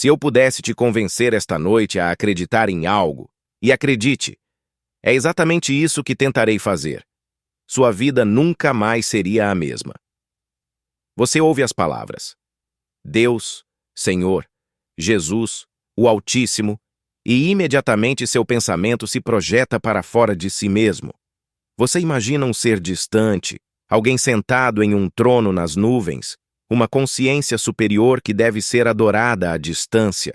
Se eu pudesse te convencer esta noite a acreditar em algo, e acredite, é exatamente isso que tentarei fazer. Sua vida nunca mais seria a mesma. Você ouve as palavras: Deus, Senhor, Jesus, o Altíssimo, e imediatamente seu pensamento se projeta para fora de si mesmo. Você imagina um ser distante, alguém sentado em um trono nas nuvens, uma consciência superior que deve ser adorada à distância.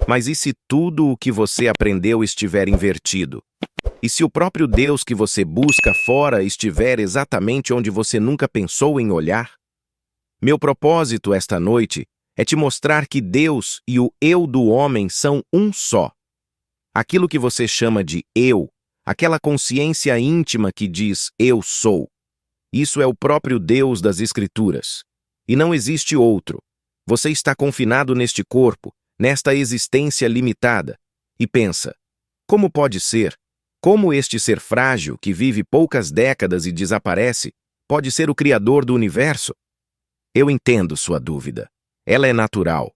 Mas e se tudo o que você aprendeu estiver invertido? E se o próprio Deus que você busca fora estiver exatamente onde você nunca pensou em olhar? Meu propósito esta noite é te mostrar que Deus e o eu do homem são um só. Aquilo que você chama de eu, aquela consciência íntima que diz eu sou, isso é o próprio Deus das Escrituras. E não existe outro. Você está confinado neste corpo, nesta existência limitada, e pensa: como pode ser? Como este ser frágil, que vive poucas décadas e desaparece, pode ser o Criador do universo? Eu entendo sua dúvida. Ela é natural.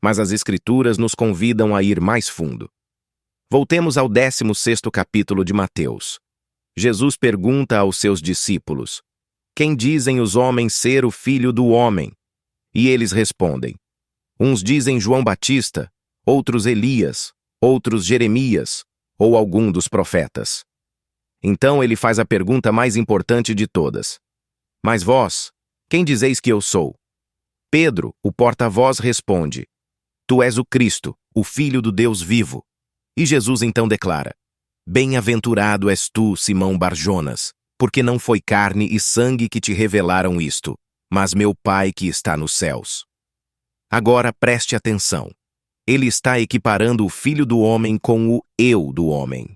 Mas as Escrituras nos convidam a ir mais fundo. Voltemos ao 16º capítulo de Mateus. Jesus pergunta aos seus discípulos: quem dizem os homens ser o Filho do Homem? E eles respondem: uns dizem João Batista, outros Elias, outros Jeremias, ou algum dos profetas. Então ele faz a pergunta mais importante de todas: mas vós, quem dizeis que eu sou? Pedro, o porta-voz, responde: tu és o Cristo, o Filho do Deus vivo. E Jesus então declara: bem-aventurado és tu, Simão Barjonas, porque não foi carne e sangue que te revelaram isto, mas meu Pai que está nos céus. Agora preste atenção. Ele está equiparando o Filho do Homem com o eu do homem.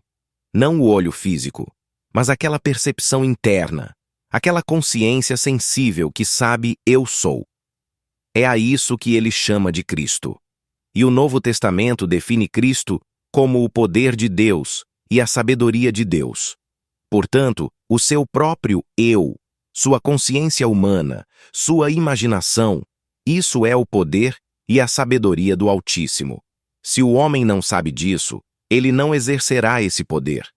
Não o olho físico, mas aquela percepção interna, aquela consciência sensível que sabe eu sou. É a isso que ele chama de Cristo. E o Novo Testamento define Cristo como o poder de Deus e a sabedoria de Deus. Portanto, o seu próprio eu, sua consciência humana, sua imaginação, isso é o poder e a sabedoria do Altíssimo. Se o homem não sabe disso, ele não exercerá esse poder.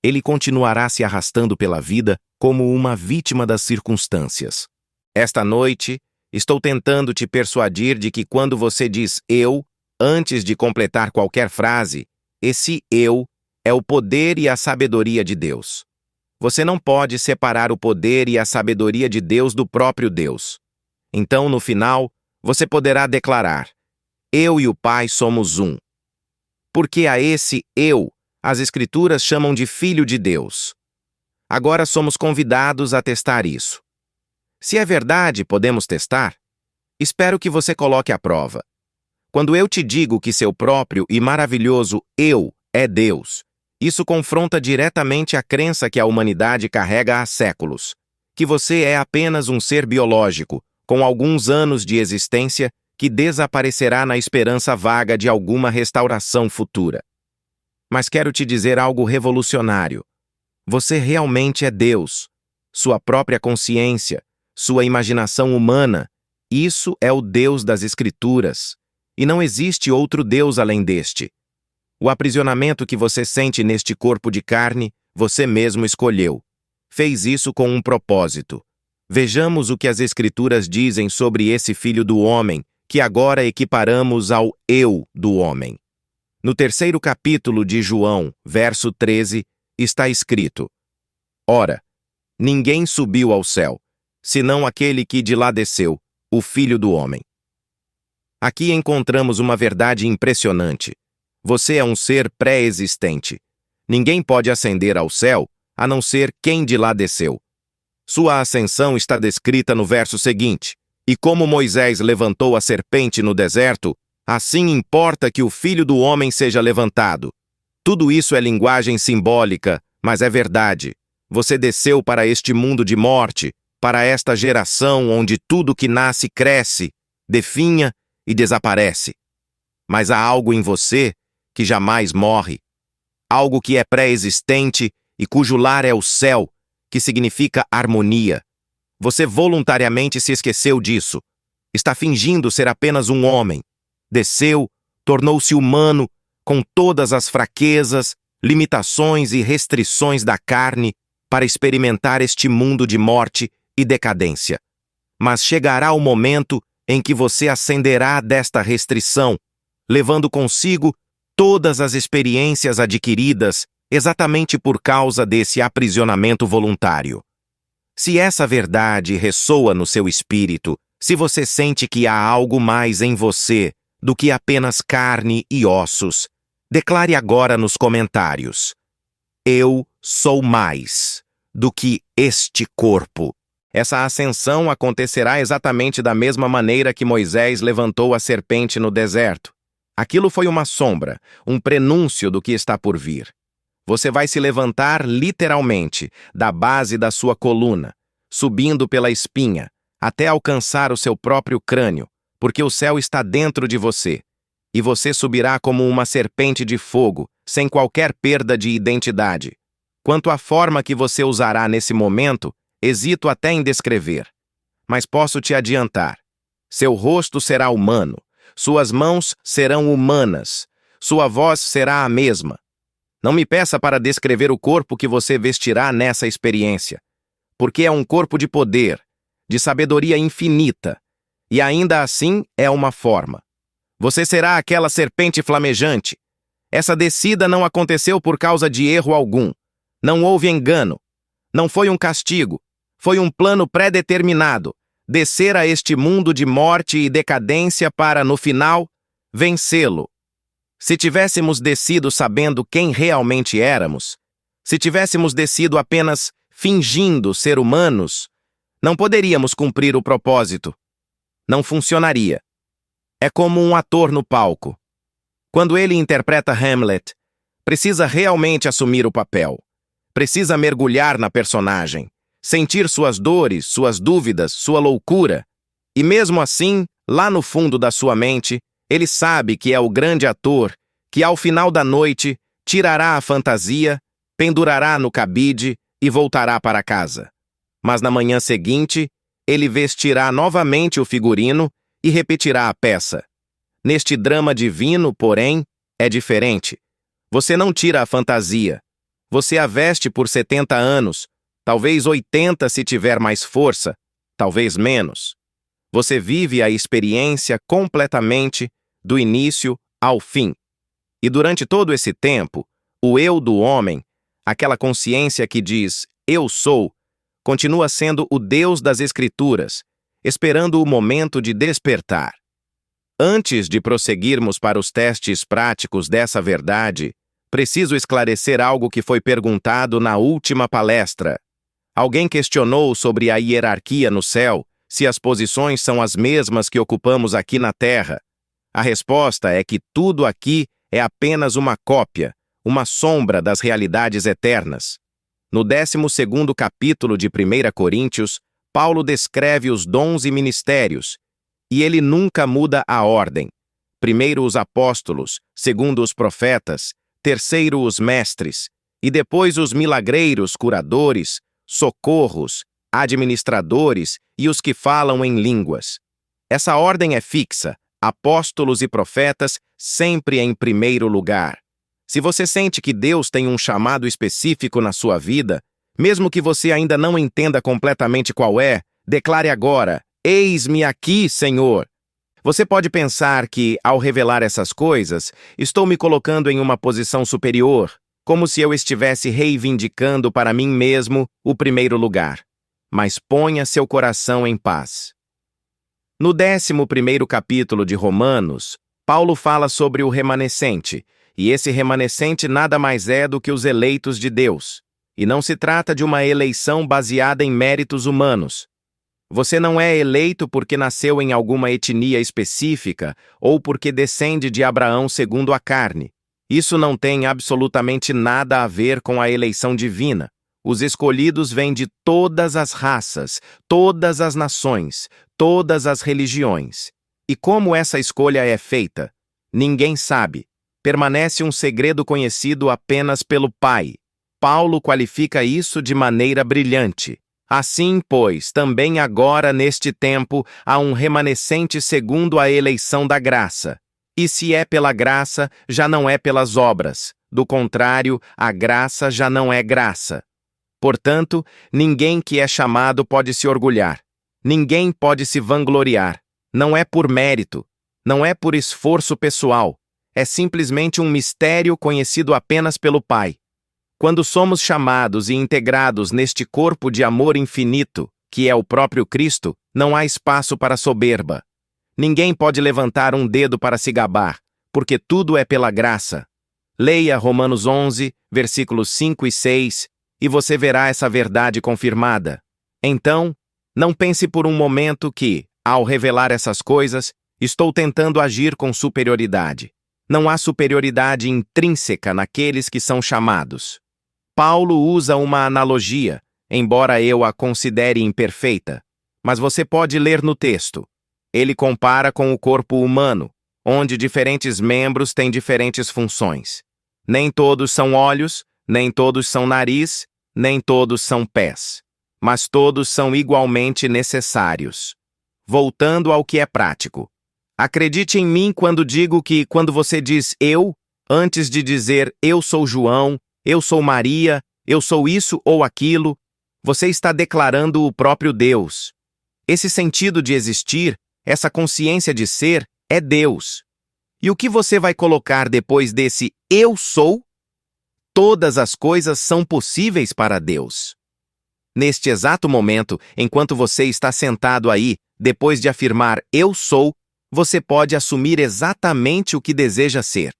Ele continuará se arrastando pela vida como uma vítima das circunstâncias. Esta noite, estou tentando te persuadir de que quando você diz eu, antes de completar qualquer frase, esse eu é o poder e a sabedoria de Deus. Você não pode separar o poder e a sabedoria de Deus do próprio Deus. Então, no final, você poderá declarar: eu e o Pai somos um. Porque a esse eu, as Escrituras chamam de Filho de Deus. Agora somos convidados a testar isso. Se é verdade, podemos testar? Espero que você coloque à prova. Quando eu te digo que seu próprio e maravilhoso eu é Deus, isso confronta diretamente a crença que a humanidade carrega há séculos, que você é apenas um ser biológico, com alguns anos de existência, que desaparecerá na esperança vaga de alguma restauração futura. Mas quero te dizer algo revolucionário. Você realmente é Deus. Sua própria consciência, sua imaginação humana, isso é o Deus das Escrituras. E não existe outro Deus além deste. O aprisionamento que você sente neste corpo de carne, você mesmo escolheu. Fez isso com um propósito. Vejamos o que as Escrituras dizem sobre esse Filho do Homem, que agora equiparamos ao eu do homem. No 3º capítulo de João, verso 13, está escrito: ora, ninguém subiu ao céu, senão aquele que de lá desceu, o Filho do Homem. Aqui encontramos uma verdade impressionante. Você é um ser pré-existente. Ninguém pode ascender ao céu, a não ser quem de lá desceu. Sua ascensão está descrita no verso seguinte: e como Moisés levantou a serpente no deserto, assim importa que o Filho do Homem seja levantado. Tudo isso é linguagem simbólica, mas é verdade. Você desceu para este mundo de morte, para esta geração onde tudo que nasce cresce, definha e desaparece. Mas há algo em você que jamais morre. Algo que é pré-existente e cujo lar é o céu, que significa harmonia. Você voluntariamente se esqueceu disso. Está fingindo ser apenas um homem. Desceu, tornou-se humano com todas as fraquezas, limitações e restrições da carne para experimentar este mundo de morte e decadência. Mas chegará o momento em que você ascenderá desta restrição, levando consigo todas as experiências adquiridas exatamente por causa desse aprisionamento voluntário. Se essa verdade ressoa no seu espírito, se você sente que há algo mais em você do que apenas carne e ossos, declare agora nos comentários: eu sou mais do que este corpo. Essa ascensão acontecerá exatamente da mesma maneira que Moisés levantou a serpente no deserto. Aquilo foi uma sombra, um prenúncio do que está por vir. Você vai se levantar literalmente da base da sua coluna, subindo pela espinha, até alcançar o seu próprio crânio, porque o céu está dentro de você. E você subirá como uma serpente de fogo, sem qualquer perda de identidade. Quanto à forma que você usará nesse momento, hesito até em descrever. Mas posso te adiantar. Seu rosto será humano, suas mãos serão humanas, sua voz será a mesma. Não me peça para descrever o corpo que você vestirá nessa experiência, porque é um corpo de poder, de sabedoria infinita, e ainda assim é uma forma. Você será aquela serpente flamejante. Essa descida não aconteceu por causa de erro algum. Não houve engano. Não foi um castigo. Foi um plano pré-determinado. Descer a este mundo de morte e decadência para, no final, vencê-lo. Se tivéssemos descido sabendo quem realmente éramos, se tivéssemos descido apenas fingindo ser humanos, não poderíamos cumprir o propósito. Não funcionaria. É como um ator no palco. Quando ele interpreta Hamlet, precisa realmente assumir o papel. Precisa mergulhar na personagem, sentir suas dores, suas dúvidas, sua loucura. E mesmo assim, lá no fundo da sua mente, ele sabe que é o grande ator que, ao final da noite, tirará a fantasia, pendurará no cabide e voltará para casa. Mas na manhã seguinte, ele vestirá novamente o figurino e repetirá a peça. Neste drama divino, porém, é diferente. Você não tira a fantasia. Você a veste por 70 anos, talvez 80 se tiver mais força, talvez menos. Você vive a experiência completamente, do início ao fim. E durante todo esse tempo, o eu do homem, aquela consciência que diz "eu sou", continua sendo o Deus das Escrituras, esperando o momento de despertar. Antes de prosseguirmos para os testes práticos dessa verdade, preciso esclarecer algo que foi perguntado na última palestra. Alguém questionou sobre a hierarquia no céu, se as posições são as mesmas que ocupamos aqui na Terra. A resposta é que tudo aqui é apenas uma cópia, uma sombra das realidades eternas. No 12º capítulo de 1 Coríntios, Paulo descreve os dons e ministérios, e ele nunca muda a ordem. Primeiro os apóstolos, segundo os profetas, terceiro os mestres, e depois os milagreiros, curadores, socorros, administradores e os que falam em línguas. Essa ordem é fixa, apóstolos e profetas sempre em primeiro lugar. Se você sente que Deus tem um chamado específico na sua vida, mesmo que você ainda não entenda completamente qual é, declare agora: "Eis-me aqui, Senhor." Você pode pensar que, ao revelar essas coisas, estou me colocando em uma posição superior, como se eu estivesse reivindicando para mim mesmo o primeiro lugar. Mas ponha seu coração em paz. No 11º capítulo de Romanos, Paulo fala sobre o remanescente, e esse remanescente nada mais é do que os eleitos de Deus. E não se trata de uma eleição baseada em méritos humanos. Você não é eleito porque nasceu em alguma etnia específica ou porque descende de Abraão segundo a carne. Isso não tem absolutamente nada a ver com a eleição divina. Os escolhidos vêm de todas as raças, todas as nações, todas as religiões. E como essa escolha é feita? Ninguém sabe. Permanece um segredo conhecido apenas pelo Pai. Paulo qualifica isso de maneira brilhante. Assim, pois, também agora neste tempo há um remanescente segundo a eleição da graça. E se é pela graça, já não é pelas obras. Do contrário, a graça já não é graça. Portanto, ninguém que é chamado pode se orgulhar. Ninguém pode se vangloriar. Não é por mérito. Não é por esforço pessoal. É simplesmente um mistério conhecido apenas pelo Pai. Quando somos chamados e integrados neste corpo de amor infinito, que é o próprio Cristo, não há espaço para soberba. Ninguém pode levantar um dedo para se gabar, porque tudo é pela graça. Leia Romanos 11, versículos 5 e 6, e você verá essa verdade confirmada. Então, não pense por um momento que, ao revelar essas coisas, estou tentando agir com superioridade. Não há superioridade intrínseca naqueles que são chamados. Paulo usa uma analogia, embora eu a considere imperfeita, mas você pode ler no texto. Ele compara com o corpo humano, onde diferentes membros têm diferentes funções. Nem todos são olhos, nem todos são nariz, nem todos são pés. Mas todos são igualmente necessários. Voltando ao que é prático. Acredite em mim quando digo que, quando você diz eu, antes de dizer eu sou João, eu sou Maria, eu sou isso ou aquilo, você está declarando o próprio Deus. Esse sentido de existir, essa consciência de ser, é Deus. E o que você vai colocar depois desse eu sou? Todas as coisas são possíveis para Deus. Neste exato momento, enquanto você está sentado aí, depois de afirmar eu sou, você pode assumir exatamente o que deseja ser.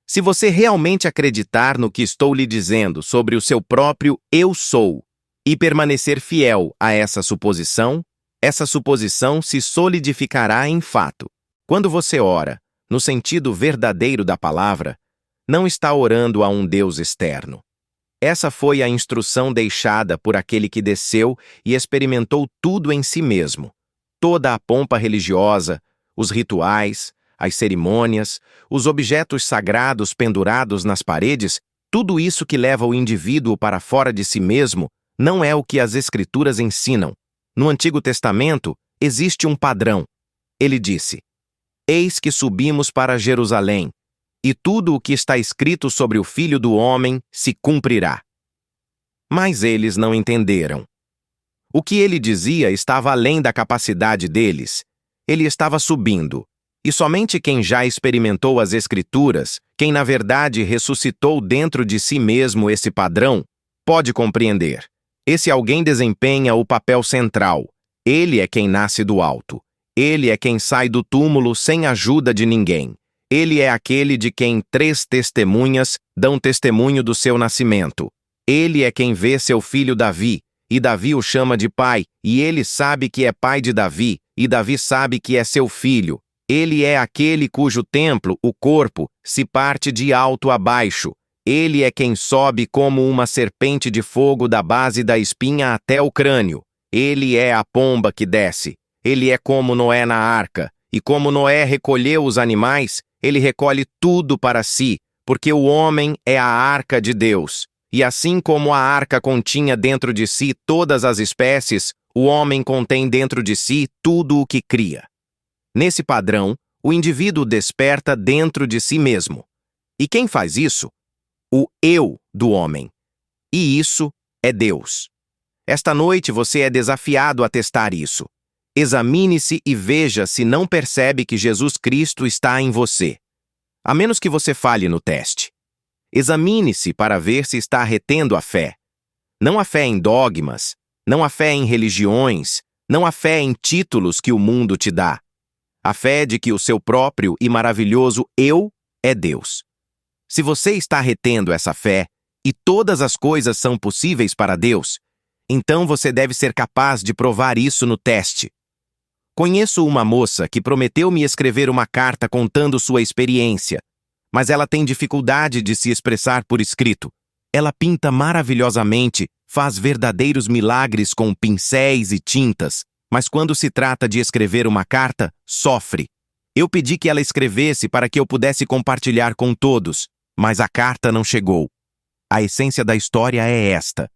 Se você realmente acreditar no que estou lhe dizendo sobre o seu próprio eu sou e permanecer fiel a essa suposição se solidificará em fato. Quando você ora, no sentido verdadeiro da palavra, não está orando a um Deus externo. Essa foi a instrução deixada por aquele que desceu e experimentou tudo em si mesmo. Toda a pompa religiosa, os rituais, as cerimônias, os objetos sagrados pendurados nas paredes, tudo isso que leva o indivíduo para fora de si mesmo, não é o que as Escrituras ensinam. No Antigo Testamento, existe um padrão. Ele disse: Eis que subimos para Jerusalém, e tudo o que está escrito sobre o Filho do Homem se cumprirá. Mas eles não entenderam. O que ele dizia estava além da capacidade deles. Ele estava subindo. E somente quem já experimentou as Escrituras, quem na verdade ressuscitou dentro de si mesmo esse padrão, pode compreender. Esse alguém desempenha o papel central. Ele é quem nasce do alto. Ele é quem sai do túmulo sem ajuda de ninguém. Ele é aquele de quem 3 testemunhas dão testemunho do seu nascimento. Ele é quem vê seu filho Davi, e Davi o chama de pai, e ele sabe que é pai de Davi, e Davi sabe que é seu filho. Ele é aquele cujo templo, o corpo, se parte de alto a baixo. Ele é quem sobe como uma serpente de fogo da base da espinha até o crânio. Ele é a pomba que desce. Ele é como Noé na arca. E como Noé recolheu os animais, ele recolhe tudo para si, porque o homem é a arca de Deus. E assim como a arca continha dentro de si todas as espécies, o homem contém dentro de si tudo o que cria. Nesse padrão, o indivíduo desperta dentro de si mesmo. E quem faz isso? O eu do homem. E isso é Deus. Esta noite você é desafiado a testar isso. Examine-se e veja se não percebe que Jesus Cristo está em você. A menos que você falhe no teste. Examine-se para ver se está retendo a fé. Não a fé em dogmas, não a fé em religiões, não a fé em títulos que o mundo te dá. A fé de que o seu próprio e maravilhoso eu é Deus. Se você está retendo essa fé, e todas as coisas são possíveis para Deus, então você deve ser capaz de provar isso no teste. Conheço uma moça que prometeu me escrever uma carta contando sua experiência, mas ela tem dificuldade de se expressar por escrito. Ela pinta maravilhosamente, faz verdadeiros milagres com pincéis e tintas, mas quando se trata de escrever uma carta, sofre. Eu pedi que ela escrevesse para que eu pudesse compartilhar com todos, mas a carta não chegou. A essência da história é esta.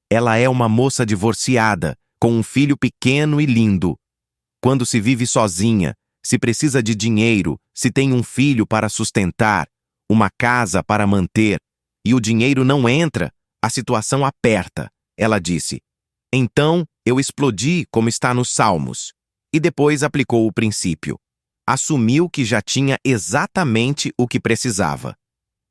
Ela é uma moça divorciada, com um filho pequeno e lindo. Quando se vive sozinha, se precisa de dinheiro, se tem um filho para sustentar, uma casa para manter, e o dinheiro não entra, a situação aperta, ela disse. Então, eu explodi, como está nos Salmos. E depois aplicou o princípio. Assumiu que já tinha exatamente o que precisava.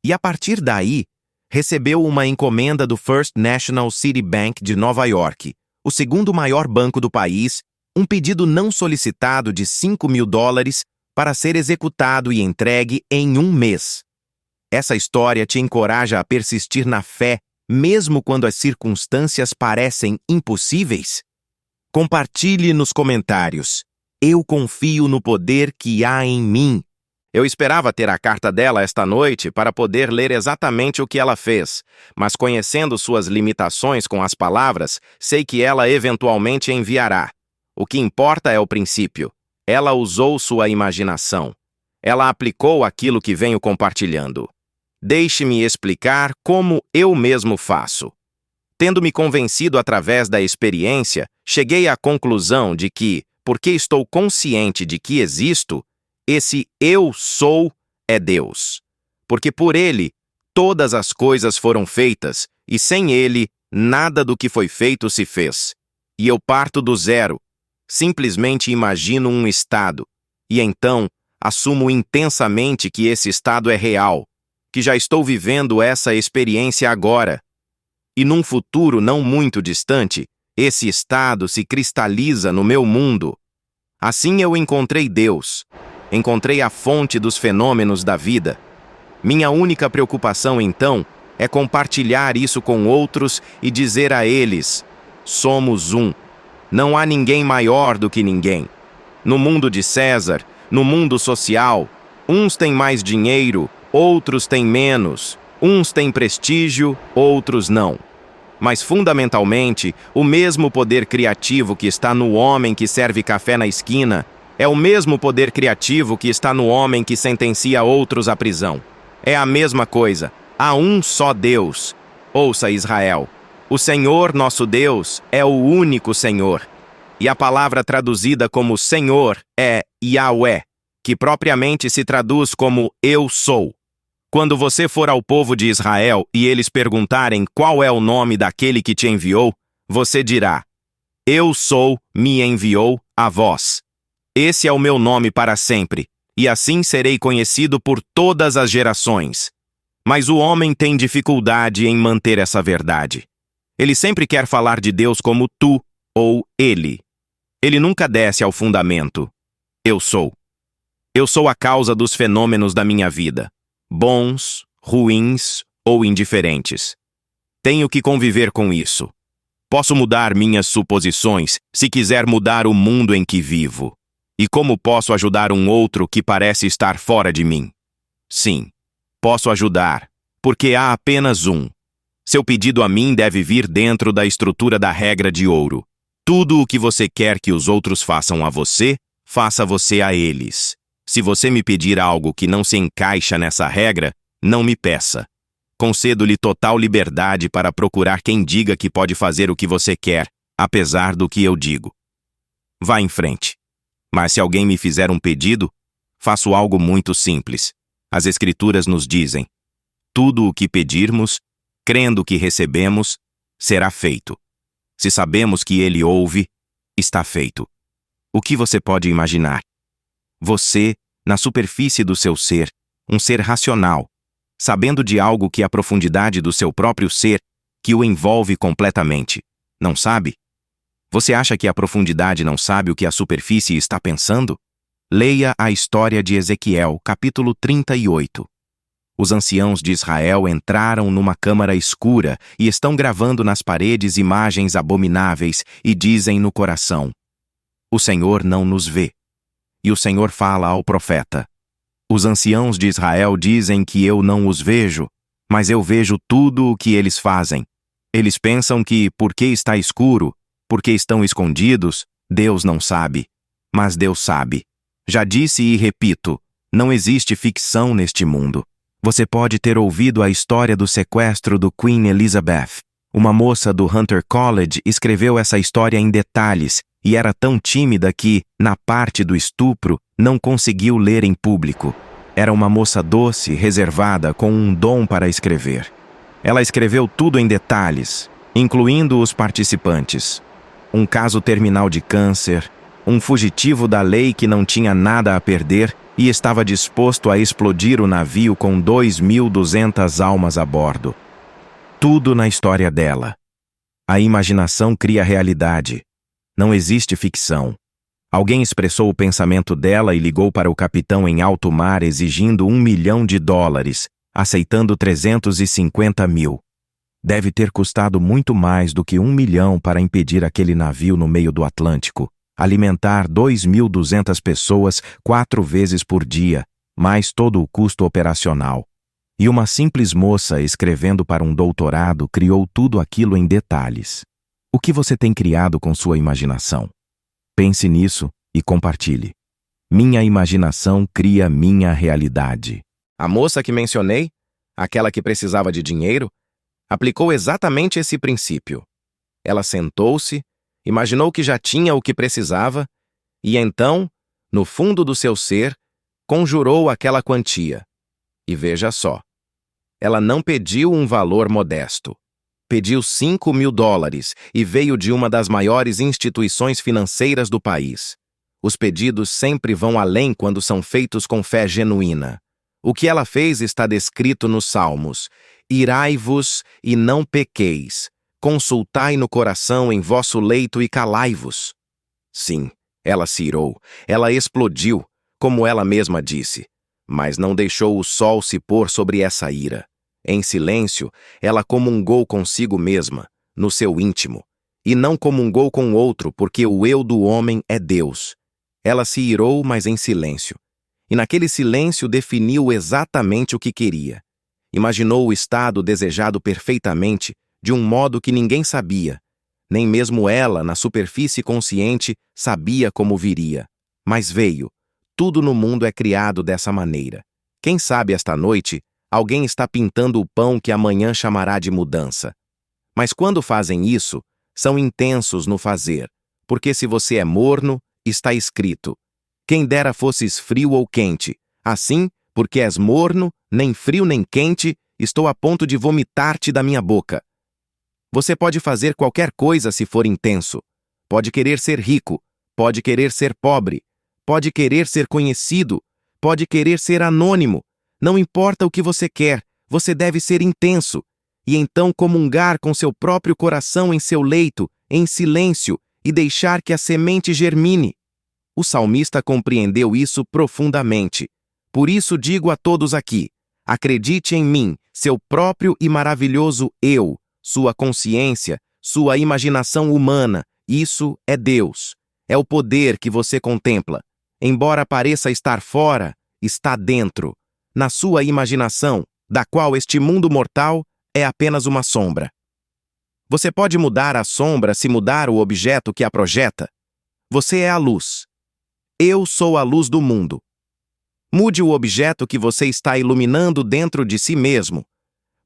E a partir daí, recebeu uma encomenda do First National City Bank de Nova York, o segundo maior banco do país, um pedido não solicitado de $5.000 para ser executado e entregue em um mês. Essa história te encoraja a persistir na fé, mesmo quando as circunstâncias parecem impossíveis? Compartilhe nos comentários. Eu confio no poder que há em mim. Eu esperava ter a carta dela esta noite para poder ler exatamente o que ela fez, mas conhecendo suas limitações com as palavras, sei que ela eventualmente enviará. O que importa é o princípio. Ela usou sua imaginação. Ela aplicou aquilo que venho compartilhando. Deixe-me explicar como eu mesmo faço. Tendo me convencido através da experiência, cheguei à conclusão de que, porque estou consciente de que existo, esse eu sou é Deus. Porque por Ele, todas as coisas foram feitas, e sem Ele, nada do que foi feito se fez. E eu parto do zero. Simplesmente imagino um estado, e então assumo intensamente que esse estado é real, que já estou vivendo essa experiência agora. E num futuro não muito distante, esse estado se cristaliza no meu mundo. Assim eu encontrei Deus, encontrei a fonte dos fenômenos da vida. Minha única preocupação, então, é compartilhar isso com outros e dizer a eles: somos um. Não há ninguém maior do que ninguém. No mundo de César, no mundo social, uns têm mais dinheiro, outros têm menos. Uns têm prestígio, outros não. Mas, fundamentalmente, o mesmo poder criativo que está no homem que serve café na esquina é o mesmo poder criativo que está no homem que sentencia outros à prisão. É a mesma coisa. Há um só Deus. Ouça, Israel. O Senhor nosso Deus é o único Senhor. E a palavra traduzida como Senhor é Yahweh, que propriamente se traduz como Eu Sou. Quando você for ao povo de Israel e eles perguntarem qual é o nome daquele que te enviou, você dirá: Eu sou, me enviou a vós. Esse é o meu nome para sempre, e assim serei conhecido por todas as gerações. Mas o homem tem dificuldade em manter essa verdade. Ele sempre quer falar de Deus como tu ou ele. Ele nunca desce ao fundamento. Eu sou. Eu sou a causa dos fenômenos da minha vida, bons, ruins ou indiferentes. Tenho que conviver com isso. Posso mudar minhas suposições se quiser mudar o mundo em que vivo. E como posso ajudar um outro que parece estar fora de mim? Sim, posso ajudar, porque há apenas um. Seu pedido a mim deve vir dentro da estrutura da regra de ouro. Tudo o que você quer que os outros façam a você, faça você a eles. Se você me pedir algo que não se encaixa nessa regra, não me peça. Concedo-lhe total liberdade para procurar quem diga que pode fazer o que você quer, apesar do que eu digo. Vá em frente. Mas se alguém me fizer um pedido, faço algo muito simples. As Escrituras nos dizem: tudo o que pedirmos, crendo que recebemos, será feito. Se sabemos que Ele ouve, está feito. O que você pode imaginar? Você, na superfície do seu ser, um ser racional, sabendo de algo que a profundidade do seu próprio ser, que o envolve completamente, não sabe? Você acha que a profundidade não sabe o que a superfície está pensando? Leia a história de Ezequiel, capítulo 38. Os anciãos de Israel entraram numa câmara escura e estão gravando nas paredes imagens abomináveis e dizem no coração: o Senhor não nos vê. E o Senhor fala ao profeta: os anciãos de Israel dizem que eu não os vejo, mas eu vejo tudo o que eles fazem. Eles pensam que, porque está escuro, porque estão escondidos, Deus não sabe. Mas Deus sabe. Já disse e repito, não existe ficção neste mundo. Você pode ter ouvido a história do sequestro do Queen Elizabeth. Uma moça do Hunter College escreveu essa história em detalhes e era tão tímida que, na parte do estupro, Não conseguiu ler em público. Era uma moça doce, reservada, com um dom para escrever. Ela escreveu tudo em detalhes, incluindo os participantes. Um caso terminal de câncer, um fugitivo da lei que não tinha nada a perder e estava disposto a explodir o navio com 2.200 almas a bordo. Tudo na história dela. A imaginação cria realidade. Não existe ficção. Alguém expressou o pensamento dela e ligou para o capitão em alto mar exigindo $1 milhão, aceitando 350 mil. Deve ter custado muito mais do que 1 milhão para impedir aquele navio no meio do Atlântico, alimentar 2.200 pessoas 4 vezes por dia, mais todo o custo operacional. E uma simples moça escrevendo para um doutorado criou tudo aquilo em detalhes. O que você tem criado com sua imaginação? Pense nisso e compartilhe. Minha imaginação cria minha realidade. A moça que mencionei, aquela que precisava de dinheiro, aplicou exatamente esse princípio. Ela sentou-se, imaginou que já tinha o que precisava e então, no fundo do seu ser, conjurou aquela quantia. E veja só, ela não pediu um valor modesto. Pediu $5 mil e veio de uma das maiores instituições financeiras do país. Os pedidos sempre vão além quando são feitos com fé genuína. O que ela fez está descrito nos Salmos. Irai-vos e não pequeis. Consultai no coração em vosso leito e calai-vos. Sim, ela se irou, ela explodiu, como ela mesma disse, mas não deixou o sol se pôr sobre essa ira. Em silêncio, ela comungou consigo mesma, no seu íntimo, e não comungou com outro, porque o eu do homem é Deus. Ela se irou, mas em silêncio. E naquele silêncio definiu exatamente o que queria. Imaginou o estado desejado perfeitamente, de um modo que ninguém sabia. Nem mesmo ela, na superfície consciente, sabia como viria. Mas veio. Tudo no mundo é criado dessa maneira. Quem sabe esta noite, alguém está pintando o pão que amanhã chamará de mudança. Mas quando fazem isso, são intensos no fazer, porque se você é morno, está escrito: quem dera fosses frio ou quente, assim, porque és morno, nem frio nem quente, estou a ponto de vomitar-te da minha boca. Você pode fazer qualquer coisa se for intenso. Pode querer ser rico, pode querer ser pobre, pode querer ser conhecido, pode querer ser anônimo. Não importa o que você quer, você deve ser intenso, e então comungar com seu próprio coração em seu leito, em silêncio, e deixar que a semente germine. O salmista compreendeu isso profundamente. Por isso digo a todos aqui, acredite em mim, seu próprio e maravilhoso eu, sua consciência, sua imaginação humana, isso é Deus. É o poder que você contempla. Embora pareça estar fora, está dentro. Na sua imaginação, da qual este mundo mortal é apenas uma sombra. Você pode mudar a sombra se mudar o objeto que a projeta. Você é a luz. Eu sou a luz do mundo. Mude o objeto que você está iluminando dentro de si mesmo.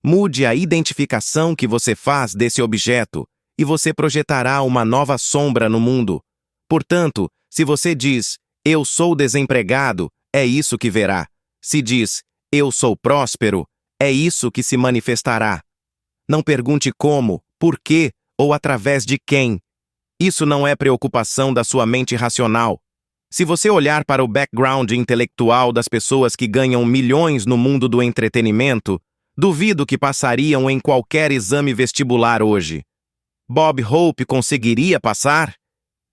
Mude a identificação que você faz desse objeto e você projetará uma nova sombra no mundo. Portanto, se você diz, eu sou desempregado, é isso que verá. Se diz, eu sou próspero, é isso que se manifestará. Não pergunte como, por quê ou através de quem. Isso não é preocupação da sua mente racional. Se você olhar para o background intelectual das pessoas que ganham milhões no mundo do entretenimento, duvido que passariam em qualquer exame vestibular hoje. Bob Hope conseguiria passar?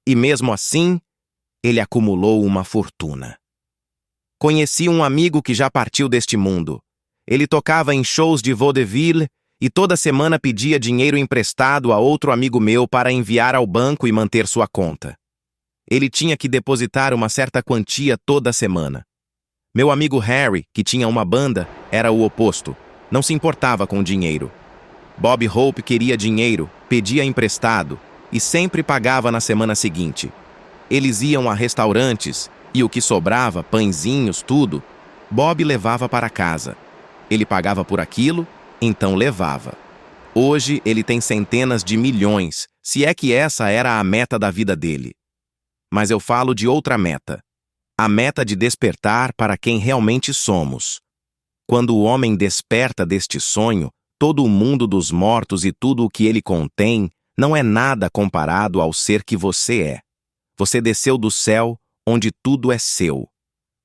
E mesmo assim, ele acumulou uma fortuna. Conheci um amigo que já partiu deste mundo. Ele tocava em shows de vaudeville e toda semana pedia dinheiro emprestado a outro amigo meu para enviar ao banco e manter sua conta. Ele tinha que depositar uma certa quantia toda semana. Meu amigo Harry, que tinha uma banda, era o oposto. Não se importava com dinheiro. Bob Hope queria dinheiro, pedia emprestado e sempre pagava na semana seguinte. Eles iam a restaurantes e o que sobrava, pãezinhos, tudo, Bob levava para casa. Ele pagava por aquilo, então levava. Hoje ele tem centenas de milhões, se é que essa era a meta da vida dele. Mas eu falo de outra meta. A meta de despertar para quem realmente somos. Quando o homem desperta deste sonho, todo o mundo dos mortos e tudo o que ele contém não é nada comparado ao ser que você é. Você desceu do céu, onde tudo é seu.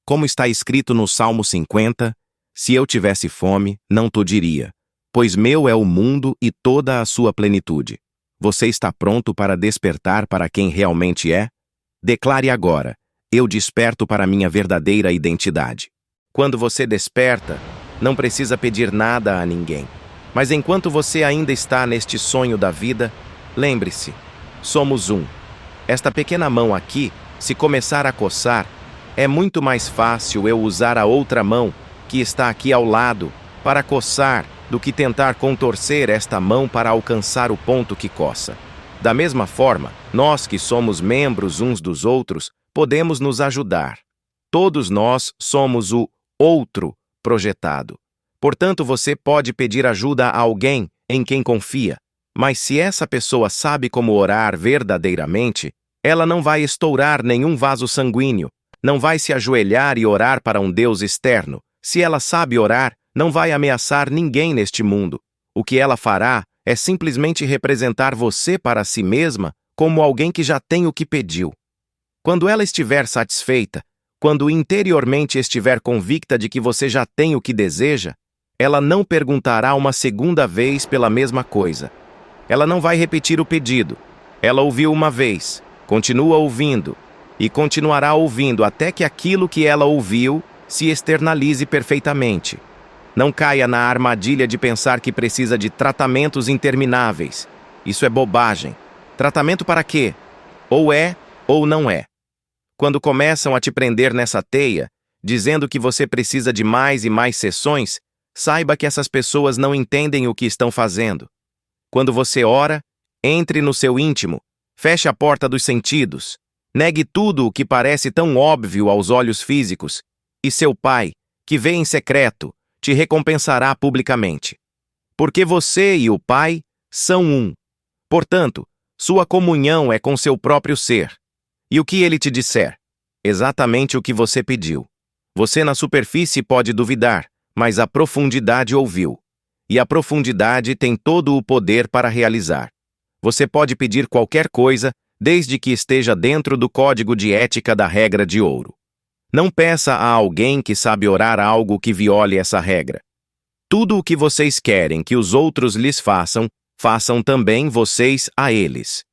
Como está escrito no Salmo 50, se eu tivesse fome, não te diria, pois meu é o mundo e toda a sua plenitude. Você está pronto para despertar para quem realmente é? Declare agora, eu desperto para minha verdadeira identidade. Quando você desperta, não precisa pedir nada a ninguém. Mas enquanto você ainda está neste sonho da vida, lembre-se, somos um. Esta pequena mão aqui, se começar a coçar, é muito mais fácil eu usar a outra mão, que está aqui ao lado, para coçar, do que tentar contorcer esta mão para alcançar o ponto que coça. Da mesma forma, nós que somos membros uns dos outros, podemos nos ajudar. Todos nós somos o outro projetado. Portanto, você pode pedir ajuda a alguém em quem confia, mas se essa pessoa sabe como orar verdadeiramente, ela não vai estourar nenhum vaso sanguíneo, não vai se ajoelhar e orar para um Deus externo. Se ela sabe orar, não vai ameaçar ninguém neste mundo. O que ela fará é simplesmente representar você para si mesma como alguém que já tem o que pediu. Quando ela estiver satisfeita, quando interiormente estiver convicta de que você já tem o que deseja, ela não perguntará uma segunda vez pela mesma coisa. Ela não vai repetir o pedido. Ela ouviu uma vez, continua ouvindo, e continuará ouvindo até que aquilo que ela ouviu se externalize perfeitamente. Não caia na armadilha de pensar que precisa de tratamentos intermináveis. Isso é bobagem. Tratamento para quê? Ou é, ou não é. Quando começam a te prender nessa teia, dizendo que você precisa de mais e mais sessões, saiba que essas pessoas não entendem o que estão fazendo. Quando você ora, entre no seu íntimo, feche a porta dos sentidos, negue tudo o que parece tão óbvio aos olhos físicos, e seu Pai, que vê em secreto, te recompensará publicamente. Porque você e o Pai são um. Portanto, sua comunhão é com seu próprio ser. E o que ele te disser? Exatamente o que você pediu. Você na superfície pode duvidar, mas a profundidade ouviu. E a profundidade tem todo o poder para realizar. Você pode pedir qualquer coisa, desde que esteja dentro do código de ética da regra de ouro. Não peça a alguém que sabe orar algo que viole essa regra. Tudo o que vocês querem que os outros lhes façam, façam também vocês a eles.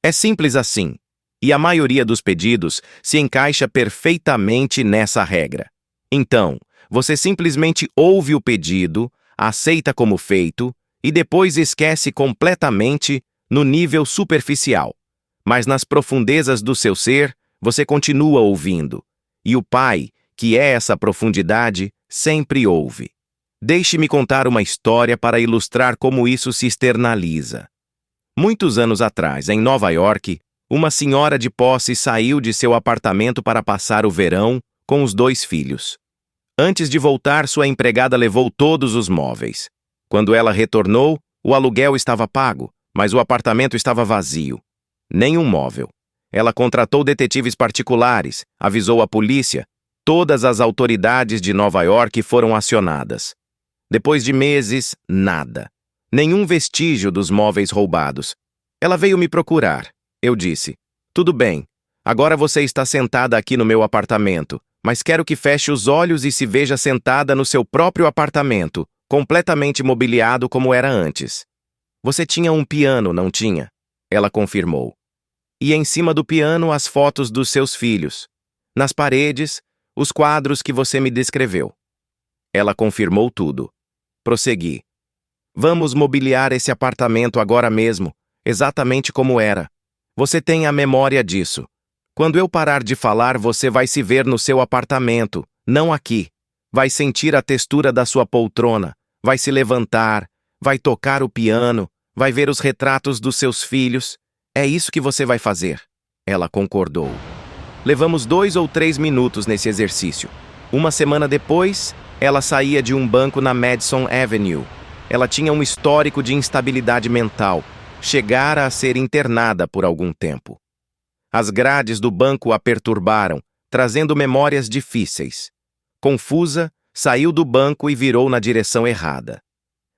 É simples assim, e a maioria dos pedidos se encaixa perfeitamente nessa regra. Então, você simplesmente ouve o pedido, aceita como feito, e depois esquece completamente no nível superficial. Mas nas profundezas do seu ser, você continua ouvindo. E o Pai, que é essa profundidade, sempre ouve. Deixe-me contar uma história para ilustrar como isso se externaliza. Muitos anos atrás, em Nova York, uma senhora de posse saiu de seu apartamento para passar o verão com os 2 filhos. Antes de voltar, sua empregada levou todos os móveis. Quando ela retornou, o aluguel estava pago, mas o apartamento estava vazio. Nenhum móvel. Ela contratou detetives particulares, avisou a polícia. Todas as autoridades de Nova York foram acionadas. Depois de meses, nada. Nenhum vestígio dos móveis roubados. Ela veio me procurar. Eu disse, tudo bem, agora você está sentada aqui no meu apartamento, mas quero que feche os olhos e se veja sentada no seu próprio apartamento, completamente mobiliado como era antes. Você tinha um piano, não tinha? Ela confirmou. E em cima do piano as fotos dos seus filhos. Nas paredes, os quadros que você me descreveu. Ela confirmou tudo. Prossegui. Vamos mobiliar esse apartamento agora mesmo, exatamente como era. Você tem a memória disso. Quando eu parar de falar, você vai se ver no seu apartamento, não aqui. Vai sentir a textura da sua poltrona, vai se levantar, vai tocar o piano, vai ver os retratos dos seus filhos. É isso que você vai fazer. Ela concordou. Levamos 2 ou 3 minutos nesse exercício. Uma semana depois, ela saía de um banco na Madison Avenue. Ela tinha um histórico de instabilidade mental. Chegara a ser internada por algum tempo. As grades do banco a perturbaram, trazendo memórias difíceis. Confusa, saiu do banco e virou na direção errada.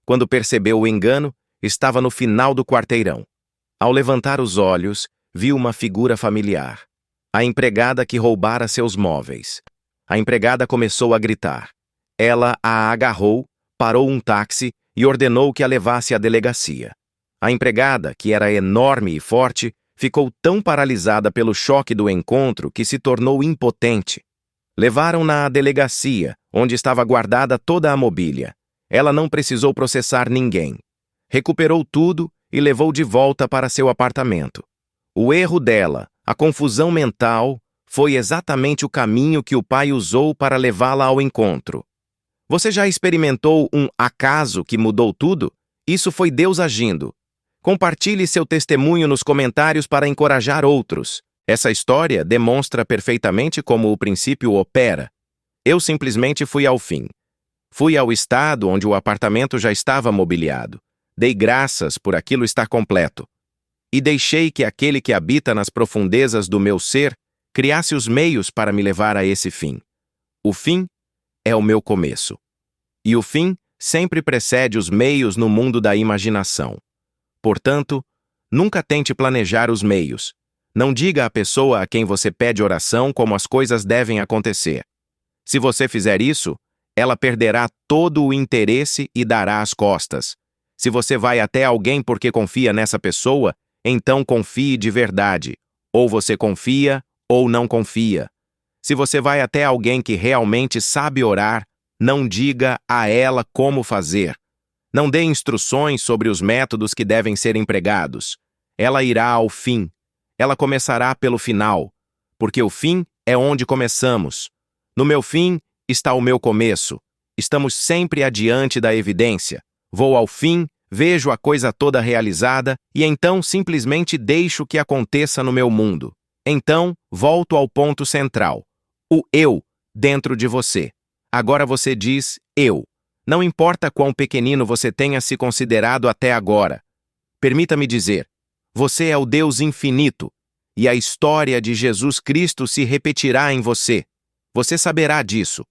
Quando percebeu o engano, estava no final do quarteirão. Ao levantar os olhos, viu uma figura familiar. A empregada que roubara seus móveis. A empregada começou a gritar. Ela a agarrou, parou um táxi e ordenou que a levasse à delegacia. A empregada, que era enorme e forte, ficou tão paralisada pelo choque do encontro que se tornou impotente. Levaram-na à delegacia, onde estava guardada toda a mobília. Ela não precisou processar ninguém. Recuperou tudo e levou de volta para seu apartamento. O erro dela, a confusão mental, foi exatamente o caminho que o pai usou para levá-la ao encontro. Você já experimentou um acaso que mudou tudo? Isso foi Deus agindo. Compartilhe seu testemunho nos comentários para encorajar outros. Essa história demonstra perfeitamente como o princípio opera. Eu simplesmente fui ao fim. Fui ao estado onde o apartamento já estava mobiliado. Dei graças por aquilo estar completo. E deixei que aquele que habita nas profundezas do meu ser criasse os meios para me levar a esse fim. O fim é o meu começo. E o fim sempre precede os meios no mundo da imaginação. Portanto, nunca tente planejar os meios. Não diga à pessoa a quem você pede oração como as coisas devem acontecer. Se você fizer isso, ela perderá todo o interesse e dará as costas. Se você vai até alguém porque confia nessa pessoa, então confie de verdade. Ou você confia, ou não confia. Se você vai até alguém que realmente sabe orar, não diga a ela como fazer. Não dê instruções sobre os métodos que devem ser empregados. Ela irá ao fim. Ela começará pelo final, porque o fim é onde começamos. No meu fim está o meu começo. Estamos sempre adiante da evidência. Vou ao fim, vejo a coisa toda realizada e então simplesmente deixo que aconteça no meu mundo. Então, volto ao ponto central. O eu dentro de você. Agora você diz eu. Não importa quão pequenino você tenha se considerado até agora. Permita-me dizer, você é o Deus infinito, e a história de Jesus Cristo se repetirá em você. Você saberá disso.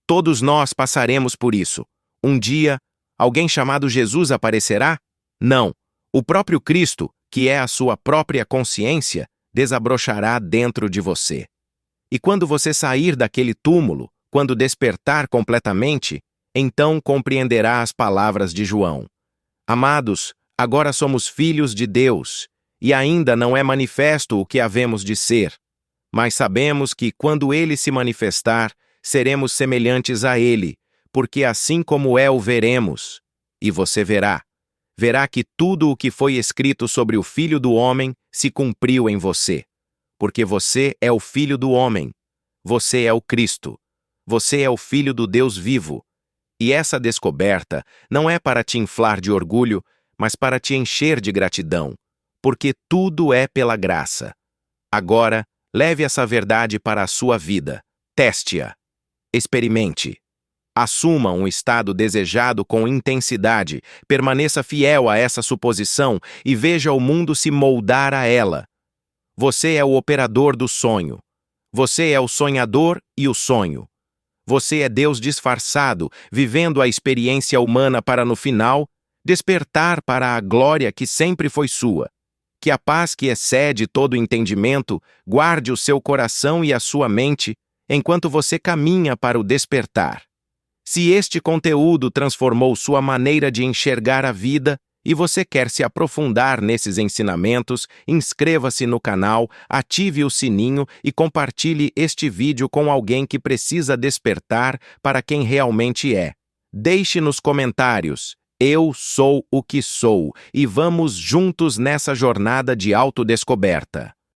Todos nós passaremos por isso. Um dia, alguém chamado Jesus aparecerá? Não. O próprio Cristo, que é a sua própria consciência, desabrochará dentro de você. E quando você sair daquele túmulo, quando despertar completamente, então compreenderá as palavras de João. Amados, agora somos filhos de Deus, e ainda não é manifesto o que havemos de ser. Mas sabemos que, quando Ele se manifestar, seremos semelhantes a Ele, porque assim como é o veremos. E você verá. Verá que tudo o que foi escrito sobre o Filho do Homem se cumpriu em você. Porque você é o Filho do Homem. Você é o Cristo. Você é o Filho do Deus vivo. E essa descoberta não é para te inflar de orgulho, mas para te encher de gratidão, porque tudo é pela graça. Agora, leve essa verdade para a sua vida. Teste-a. Experimente. Assuma um estado desejado com intensidade, permaneça fiel a essa suposição e veja o mundo se moldar a ela. Você é o operador do sonho. Você é o sonhador e o sonho. Você é Deus disfarçado, vivendo a experiência humana para no final, despertar para a glória que sempre foi sua. Que a paz que excede todo entendimento guarde o seu coração e a sua mente enquanto você caminha para o despertar. Se este conteúdo transformou sua maneira de enxergar a vida e você quer se aprofundar nesses ensinamentos, inscreva-se no canal, ative o sininho e compartilhe este vídeo com alguém que precisa despertar para quem realmente é. Deixe nos comentários, eu sou o que sou, e vamos juntos nessa jornada de autodescoberta.